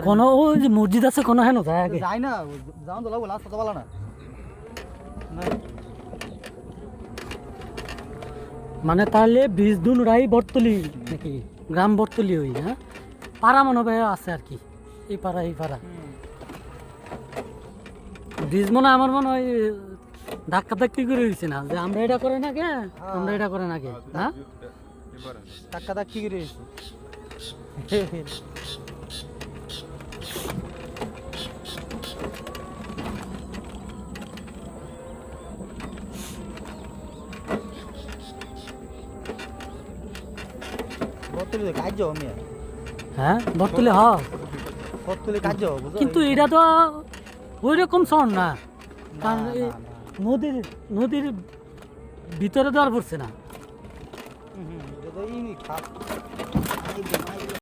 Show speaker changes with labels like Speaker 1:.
Speaker 1: কোনো ওই যে মসজিদ আছে কোনো হেন যায় আগে
Speaker 2: যাই না যাও তো লাগবো লাস্ট কথা বলা না
Speaker 1: মানে তাহলে ব্রিজ দুনরাই বটতলি নাকি গ্রাম বটতলি হই হ্যাঁ পাড়া মনে হয় আছে আর কি এই পাড়া এই পাড়া ব্রিজ মনে হয় আমার মনে হয় ধাক্কা ধাক্কি করে হয়েছে না যে আমরা এটা করে না কে আমরা এটা করে না কে হ্যাঁ
Speaker 2: টাক্কা দাগ কি করে বটতলি কাজ যাও আমি
Speaker 1: হ্যাঁ বটতলি হ
Speaker 2: বটতলি কাজ যাও বুঝো
Speaker 1: কিন্তু এটা তো ওই রকম শহর না কারণ এই নদীর নদীর ভিতরে তো আর পড়ছে না
Speaker 2: হুম হুম